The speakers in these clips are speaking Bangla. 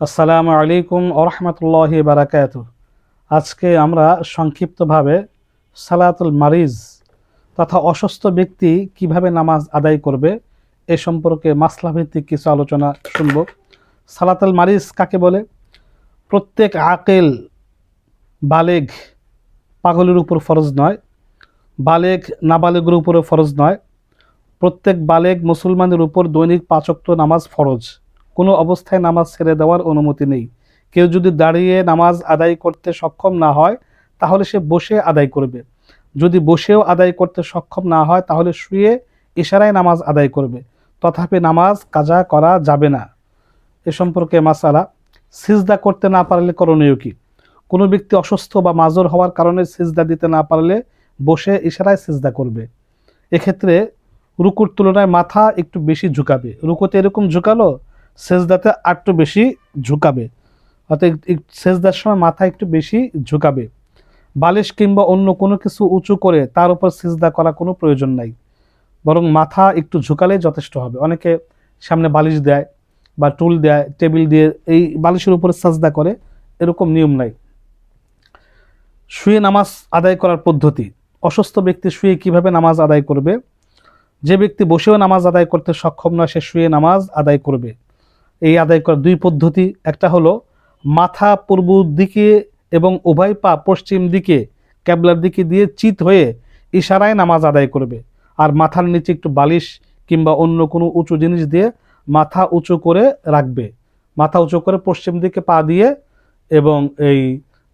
আসসালামু আলাইকুম ওরহমতুল্লাহি বারাকাতুহু। আজকে আমরা সংক্ষিপ্তভাবে সালাতুল মারিজ তথা অসুস্থ ব্যক্তি কিভাবে নামাজ আদায় করবে এ সম্পর্কে মাসলাভিত্তিক কিছু আলোচনা শুনব। সালাতুল মারিজ কাকে বলে? প্রত্যেক আকেল বালেগ পাগলের উপর ফরজ নয়, বালেগ নাবালেগের উপরে ফরজ নয়। প্রত্যেক বালেগ মুসলমানের উপর দৈনিক 5 ওয়াক্ত নামাজ ফরজ। কোনো অবস্থায় নামাজ ছেড়ে দেওয়ার অনুমতি নেই। কেউ যদি দাঁড়িয়ে নামাজ আদায় করতে সক্ষম না হয় তাহলে সে বসে আদায় করবে। যদি বসেও আদায় করতে সক্ষম না হয় তাহলে শুয়ে ইশারায় নামাজ আদায় করবে। তথাপি নামাজ কাজা করা যাবে না। এ সম্পর্কে মাসালা। সিজদা করতে না পারলে করণীয় কি? কোনো ব্যক্তি অসুস্থ বা মাজুর হওয়ার কারণে সিজদা দিতে না পারলে বসে ইশারায় সিজদা করবে। এক্ষেত্রে রুকুর তুলনায় মাথা একটু বেশি ঝুঁকাবে। রুকুতে এরকম ঝুঁকালো, সেজদাতে আরেকটু বেশি ঝুঁকাবে, অর্থাৎ সেজদার সময় মাথা একটু বেশি ঝুঁকাবে। বালিশ কিংবা অন্য কোনো কিছু উঁচু করে তার উপর সিজদা করা কোনো প্রয়োজন নাই, বরং মাথা একটু ঝুঁকালেই যথেষ্ট হবে। অনেকে সামনে বালিশ দেয় বা টুল দেয়, টেবিল দিয়ে এই বালিশের উপরে সাজদা করে, এরকম নিয়ম নাই। শুয়ে নামাজ আদায় করার পদ্ধতি। অসুস্থ ব্যক্তি শুয়ে কিভাবে নামাজ আদায় করবে? যে ব্যক্তি বসেও নামাজ আদায় করতে সক্ষম নয় সে শুয়ে নামাজ আদায় করবে। এই আদায় করার দুই পদ্ধতি। একটা হলো মাথা পূর্ব দিকে এবং উভয় পা পশ্চিম দিকে ক্যাবলার দিকে দিয়ে চিত হয়ে ইশারায় নামাজ আদায় করবে। আর মাথার নিচে একটু বালিশ কিংবা অন্য কোনো উঁচু জিনিস দিয়ে মাথা উঁচু করে রাখবে। মাথা উঁচু করে পশ্চিম দিকে পা দিয়ে এবং এই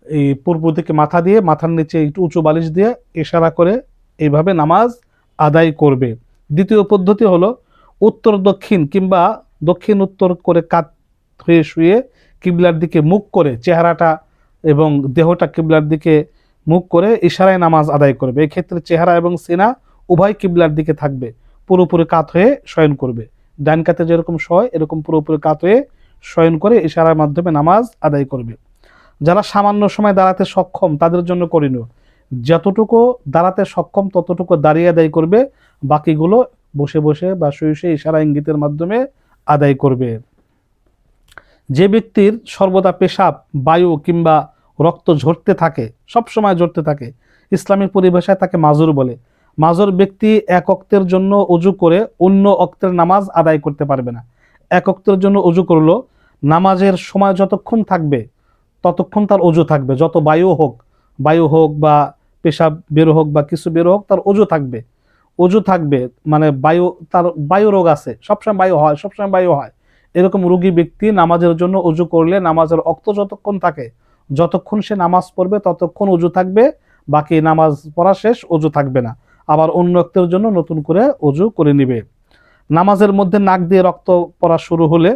এই পূর্ব দিকে মাথা দিয়ে মাথার নিচে একটু উঁচু বালিশ দিয়ে ইশারা করে এইভাবে নামাজ আদায় করবে। দ্বিতীয় পদ্ধতি হলো উত্তর দক্ষিণ কিংবা দক্ষিণ উত্তর করে কাত হয়ে শুয়ে কিবলার দিকে মুখ করে চেহারাটা এবং দেহটা কিবলার দিকে মুখ করে ইশারায় নামাজ আদায় করবে। এক্ষেত্রে চেহারা এবং সিনা উভয় কিবলার দিকে থাকবে। পুরোপুরি কাত হয়ে শয়ন করবে। ডান কাতে যেরকম শয় এরকম পুরোপুরি কাত হয়ে শয়ন করে ইশারার মাধ্যমে নামাজ আদায় করবে। যারা সামান্য সময় দাঁড়াতে সক্ষম তাদের জন্য করণীয়, যতটুকু দাঁড়াতে সক্ষম ততটুকু দাঁড়িয়ে আদায় করবে, বাকিগুলো বসে বসে বা শুয়ে শুয়ে ইশারা ইঙ্গিতের মাধ্যমে আদায় করবে। যে ব্যক্তির সর্বদা পেশাব, বায়ু কিংবা রক্ত ঝরতে থাকে, সব সময় ঝরতে থাকে, ইসলামী পরিভাষায় তাকে মাজুর বলে। মাজুর ব্যক্তি এক ওয়াক্তের জন্য অজু করে অন্য ওয়াক্তের নামাজ আদায় করতে পারবে না। এক ওয়াক্তের জন্য অজু করলো, নামাজের সময় যতক্ষণ থাকবে ততক্ষণ তার অজু থাকবে। যত বায়ু হোক বা পেশাব বের হোক বা কিছু বের হোক, তার অজু থাকবে। মানে তার বায়ু রোগ আছে, সবসময় বায়ু হয়, এরকম রোগী ব্যক্তি নামাজের জন্য অজু করলে নামাজের ওয়াক্ত যতক্ষণ থাকে, যতক্ষণ সে নামাজ পড়বে ততক্ষণ অজু থাকবে, বাকি নামাজ পড়া শেষ অজু থাকবে না। আবার অন্য ওয়াক্তের জন্য নতুন করে অজু করে নিবে। নামাজের মধ্যে নাক দিয়ে রক্ত পড়া শুরু হলে,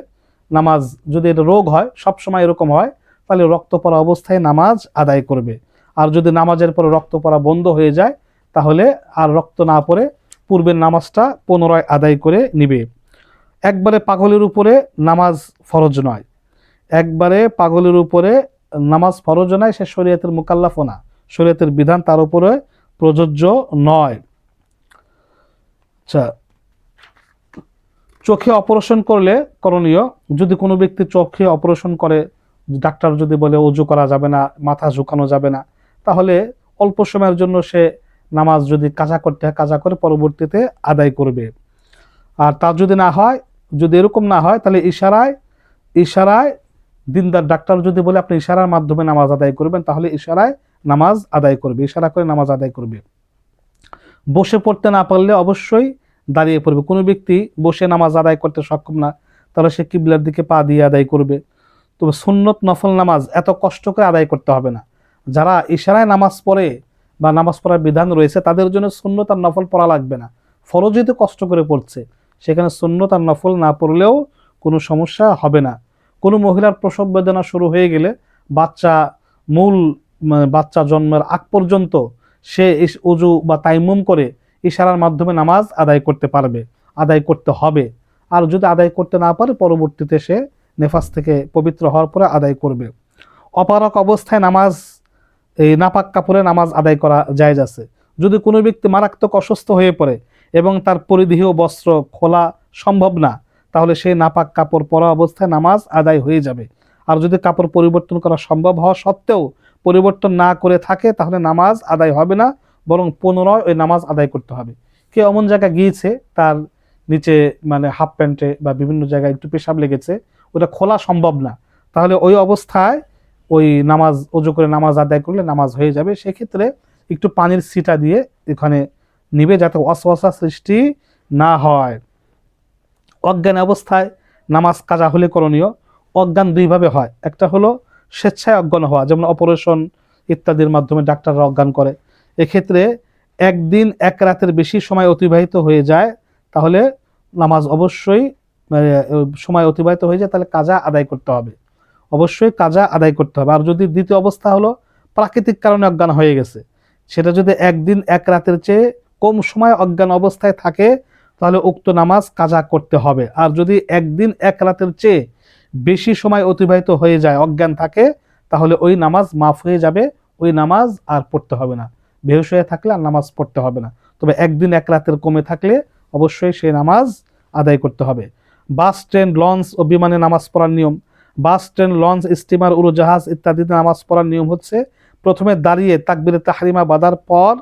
নামাজ যদি এটা রোগ হয়, সবসময় এরকম হয়, তাহলে রক্ত পড়া অবস্থায় নামাজ আদায় করবে। আর যদি নামাজের পরে রক্ত পড়া বন্ধ হয়ে যায় তাহলে আর রক্ত না পড়ে পূর্বের নামাজটা পুনরায় আদায় করে নিবে। একবারে পাগলের উপরে নামাজ ফরজ নয়, সে শরীয়তের মুকাল্লাফও না, শরীয়তের বিধান তার উপরে প্রযোজ্য নয়। আচ্ছা, চোখে অপারেশন করলে করণীয়। যদি কোনো ব্যক্তি চোখে অপারেশন করে, ডাক্তার যদি বলে অজু করা যাবে না, মাথা ঝুঁকানো যাবে না, তাহলে অল্প সময়ের জন্য সে নামাজ যদি কাজা করতে হয় কাজা করে পরবর্তীতে আদায় করবে। আর তা যদি এরকম না হয় তাহলে ইশারায় দিনদার ডাক্তার যদি বলে আপনি ইশারার মাধ্যমে নামাজ আদায় করবেন, তাহলে ইশারায় নামাজ আদায় করবে, ইশারা করে নামাজ আদায় করবে। বসে পড়তে না পারলে অবশ্যই দাঁড়িয়ে পড়বে। কোনো ব্যক্তি বসে নামাজ আদায় করতে সক্ষম না, তাহলে সে কিবলার দিকে পা দিয়ে আদায় করবে। তবে সুন্নত নফল নামাজ এত কষ্ট করে আদায় করতে হবে না। যারা ইশারায় নামাজ পড়ে বা নামাজ পড়ার বিধান রয়েছে তাদের জন্য সুন্নত আর নফল পড়া লাগবে না। ফরজই তো কষ্ট করে পড়ছে, সেখানে সুন্নত আর নফল না পড়লেও কোনো সমস্যা হবে না। কোনো মহিলার প্রসব বেদনা শুরু হয়ে গেলে বাচ্চা জন্মের আগ পর্যন্ত সে উজু বা তাইমুম করে ইশারার মাধ্যমে নামাজ আদায় করতে হবে। আর যদি আদায় করতে না পারে পরবর্তীতে সে নেফাস থেকে পবিত্র হওয়ার পরে আদায় করবে। অপারক অবস্থায় নাপাক কাপড়ে নামাজ আদায় করা জায়েজ আছে। যদি কোনো ব্যক্তি মারাত্মক অসুস্থ হয়ে পড়ে এবং তার পরিধেয় বস্ত্র খোলা সম্ভব না, তাহলে সে নাপাক কাপড় পরা অবস্থায় নামাজ আদায় হয়ে যাবে। আর যদি কাপড় পরিবর্তন করা সম্ভব হওয়া সত্ত্বেও পরিবর্তন না করে থাকে তাহলে নামাজ আদায় হবে না, বরং পুনরায় ওই নামাজ আদায় করতে হবে। কেউ এমন জায়গায় গিয়েছে তার নিচে মানে হাফ প্যান্টে বা বিভিন্ন জায়গায় একটু পেশাব লেগেছে, ওটা খোলা সম্ভব না, তাহলে ওই অবস্থায় ওই নামাজ ওযু করে নামাজ আদায় করলে নামাজ হয়ে যাবে। সেক্ষেত্রে একটু পানির ছিটা দিয়ে এখানে নিবে যাতে ওয়াসওয়াসা সৃষ্টি না হয়। অজ্ঞান অবস্থায় নামাজ কাজা হলে করণীয়। অজ্ঞান দুইভাবে হয়, একটা হলো স্বেচ্ছায় অজ্ঞান হওয়া, যেমন অপারেশন ইত্যাদির মাধ্যমে ডাক্তাররা অজ্ঞান করে। এক্ষেত্রে একদিন এক রাতের বেশি সময় অতিবাহিত হয়ে যায় তাহলে নামাজ অবশ্যই সময় অতিবাহিত হয়ে যায় তাহলে কাজা আদায় করতে হবে, অবশ্যই কাজা আদায় করতে হবে। আর যদি দ্বিতীয় অবস্থা হলো প্রাকৃতিক কারণে অজ্ঞান হয়ে গেছে, সেটা যদি একদিন এক রাতের চেয়ে কম সময় অজ্ঞান অবস্থায় থাকে তাহলে উক্ত নামাজ কাজা করতে হবে। আর যদি একদিন এক রাতের চেয়ে বেশি সময় অতিবাহিত হয়ে যায় অজ্ঞান থাকে তাহলে ওই নামাজ মাফ হয়ে যাবে, ওই নামাজ আর পড়তে হবে না। বেহুশ হয়ে থাকলে আর নামাজ পড়তে হবে না, তবে একদিন এক রাতের কমে থাকলে অবশ্যই সেই নামাজ আদায় করতে হবে। বাস, ট্রেন, লঞ্চ ও বিমানে নামাজ পড়ার নিয়ম। বাস, ট্রেন, লঞ্চ, স্টিমার, উড়োজাহাজ ইত্যাদিতে নামাজ পড়ার নিয়ম হচ্ছে প্রথমে দাঁড়িয়ে তাকবীরে তাহরিমা বাঁধার পর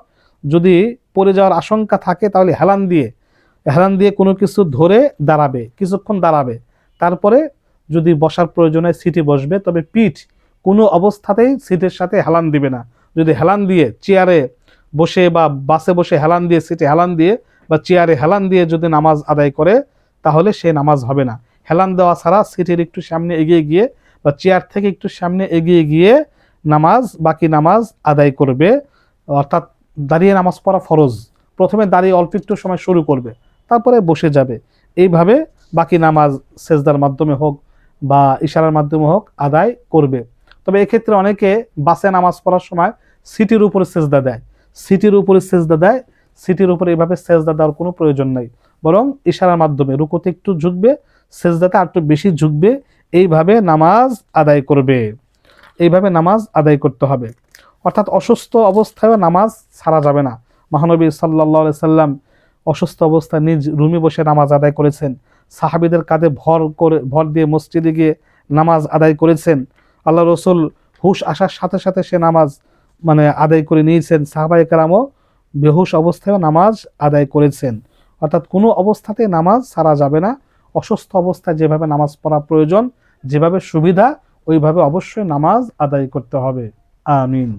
যদি পড়ে যাওয়ার আশঙ্কা থাকে তাহলে হেলান দিয়ে কোনো কিছু ধরে দাঁড়াবে, কিছুক্ষণ দাঁড়াবে, তারপরে যদি বসার প্রয়োজন হয় সিটে বসবে, তবে পিঠ কোনো অবস্থাতেই সিটের সাথে হেলান দিবে না। যদি হেলান দিয়ে চেয়ারে বসে বা বাসে বসে হেলান দিয়ে সিটে হেলান দিয়ে বা চেয়ারে হেলান দিয়ে যদি নামাজ আদায় করে তাহলে সে নামাজ হবে না। হেলান দেওয়া ছাড়া সিটের একটু সামনে এগিয়ে গিয়ে বা চেয়ার থেকে একটু সামনে এগিয়ে গিয়ে বাকি নামাজ আদায় করবে। অর্থাৎ দাঁড়িয়ে নামাজ পড়া ফরজ, প্রথমে দাঁড়িয়ে অল্প একটু সময় শুরু করবে, তারপরে বসে যাবে। এইভাবে বাকি নামাজ সেজদার মাধ্যমে হোক বা ইশারার মাধ্যমে হোক আদায় করবে। তবে এক্ষেত্রে অনেকে বাসে নামাজ পড়ার সময় সিটির উপরে সেজদা দেয়, সিটির উপরে এভাবে সেজদা দেওয়ার কোনো প্রয়োজন নাই, বরং ইশারার মাধ্যমে রুকুতে একটু ঝুঁকবে, সেজদাতে আর একটু বেশি ঝুঁকবে, এইভাবে নামাজ আদায় করবে, এইভাবে নামাজ আদায় করতে হবে। অর্থাৎ অসুস্থ অবস্থায়ও নামাজ ছাড়া যাবে না। মহানবী সাল্লাল্লাহু আলাইহি সাল্লাম অসুস্থ অবস্থায় নিজ রুমে বসে নামাজ আদায় করেছেন, সাহাবীদের কাঁধে ভর দিয়ে মসজিদে গিয়ে নামাজ আদায় করেছেন। আল্লাহ রসুল হুশ আসার সাথে সাথে সে নামাজ আদায় করে নিয়েছেন। সাহাবায়ে কেরামও বেহুশ অবস্থায়ও নামাজ আদায় করেছেন। অর্থাৎ কোনো অবস্থাতে নামাজ ছাড়া যাবে না। অসুস্থ অবস্থায় যেভাবে নামাজ পড়া প্রয়োজন, যেভাবে সুবিধা, ওইভাবে অবশ্যই নামাজ আদায় করতে হবে। আমিন।